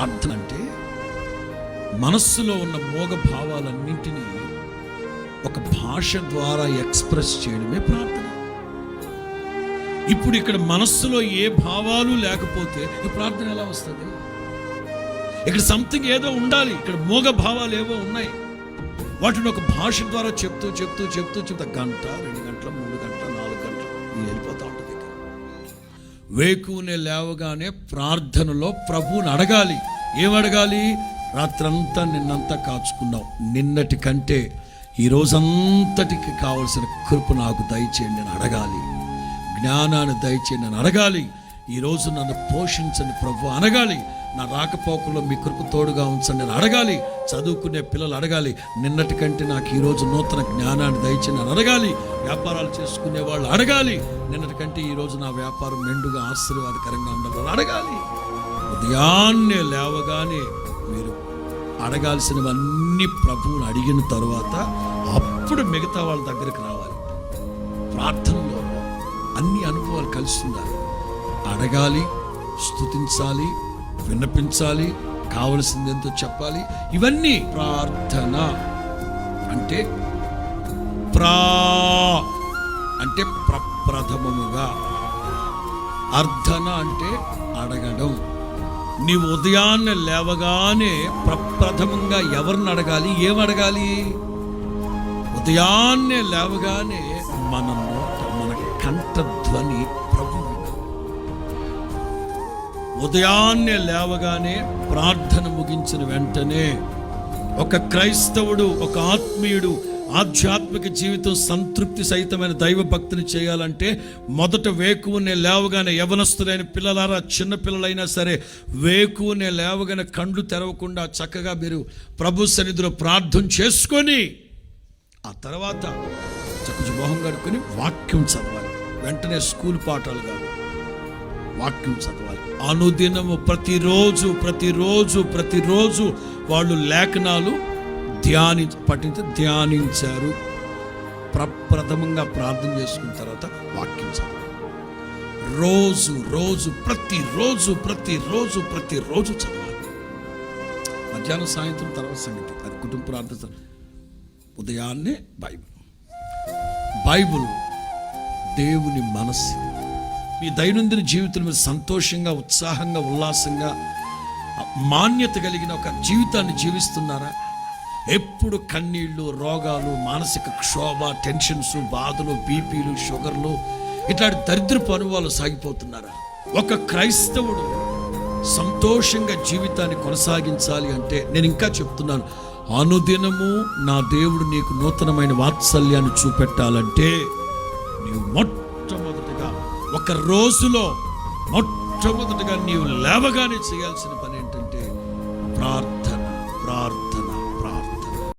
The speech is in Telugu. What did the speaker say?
ప్రార్థన అంటే మనస్సులో ఉన్న మోగ భావాలన్నింటినీ ఒక భాష ద్వారా ఎక్స్ప్రెస్ చేయడమే ప్రార్థన. ఇప్పుడు ఇక్కడ మనస్సులో ఏ భావాలు లేకపోతే ఈ ప్రార్థన ఎలా వస్తుంది? ఇక్కడ సంథింగ్ ఏదో ఉండాలి. ఇక్కడ మోగ భావాలు ఏవో ఉన్నాయి, వాటిని ఒక భాష ద్వారా చెప్తూ గంట, 2 గంటలు, 3 గంటలు, 4 గంటలు వెళ్ళిపోతూ ఉంటుంది. వేకునే లేవగానే ప్రార్థనలో ప్రభువుని అడగాలి. ఏమడగాలి? రాత్రంతా నిన్నంతా కాచుకున్నావు, నిన్నటి కంటే ఈ రోజంతటికి కావలసిన కృప నాకు దయచేయండి అని అడగాలి. జ్ఞానాన్ని దయచేయండి అని అడగాలి. ఈరోజు నన్ను పోషించండి ప్రభు అనగాలి. నా రాకపోకల్లో మీ కృప తోడుగా ఉంచండి అని అడగాలి. చదువుకునే పిల్లలు అడగాలి, నిన్నటి కంటే నాకు ఈరోజు నూతన జ్ఞానాన్ని దయచేయండి అని అడగాలి. వ్యాపారాలు చేసుకునే వాళ్ళు అడగాలి, నిన్నటి కంటే ఈరోజు నా వ్యాపారం మెండుగా ఆశీర్వాదకరంగా ఉండాలని అడగాలి. ఉదయాన్నే లేవగానే మీరు అడగాల్సినవన్నీ ప్రభువుని అడిగిన తరువాత అప్పుడు మిగతా వాళ్ళ దగ్గరికి రావాలి. ప్రార్థనలో అన్ని అనుభవాలు కలిసి ఉండాలి. అడగాలి, స్తుతించాలి, విన్నపించాలి, కావలసింది ఎంతో చెప్పాలి. ఇవన్నీ ప్రార్థన అంటే. అంటే ప్రప్రథమముగా, అర్థన అంటే అడగడం. నీవు ఉదయాన్నే లేవగానే ప్రప్రథమంగా ఎవరిని అడగాలి? ఏమడగాలి? ఉదయాన్నే లేవగానే మన నోట, మన కంఠధ్వని ప్రభు. ఉదయాన్నే లేవగానే ప్రార్థన ముగించిన వెంటనే ఒక క్రైస్తవుడు, ఒక ఆత్మీయుడు ఆధ్యాత్మిక జీవితం సంతృప్తి సహితమైన దైవ భక్తిని చేయాలంటే మొదట వేకువనే లేవగానే, యవనస్తులైన పిల్లలారా, చిన్న పిల్లలైనా సరే, వేకువనే లేవగానే కండ్లు తెరవకుండా చక్కగా మీరు ప్రభు సన్నిధిలో ప్రార్థన చేసుకొని ఆ తర్వాత చక్కగా మొహం కడుక్కొని వాక్యం చదవాలి. వెంటనే స్కూల్ పాఠాలు కాదు, వాక్యం చదవాలి. అనుదినము ప్రతిరోజు వాళ్ళు లేఖనాలు ధ్యానించారు. ప్రప్రథమంగా ప్రార్థన చేసుకున్న తర్వాత వాక్యం చదవాలి. ప్రతిరోజు చదవాలి. మధ్యాహ్నం సాయంత్రం తర్వాత సంగతి, అది కుటుంబ ప్రార్థన. ఉదయాన్నే బైబుల్ దేవుని మనస్సు. మీ దైనందిన జీవితం మీద సంతోషంగా, ఉత్సాహంగా, ఉల్లాసంగా, మాన్యత కలిగిన ఒక జీవితాన్ని జీవిస్తున్నారా? ఎప్పుడు కన్నీళ్ళు, రోగాలు, మానసిక క్షోభ, టెన్షన్స్, బాధలు, బీపీలు, షుగర్లు, ఇట్లాంటి దరిద్రపు అనుభవాలు సాగిపోతున్నారా? ఒక క్రైస్తవుడు సంతోషంగా జీవితాన్ని కొనసాగించాలి అంటే నేను ఇంకా చెప్తున్నాను, అనుదినము నా దేవుడు నీకు నూతనమైన వాత్సల్యాన్ని చూపెట్టాలంటే నీవు మొట్టమొదటిగా, ఒక రోజులో మొట్టమొదటిగా నీవు లేవగానే చేయాల్సిన పని ఏంటంటే ప్రార్థన.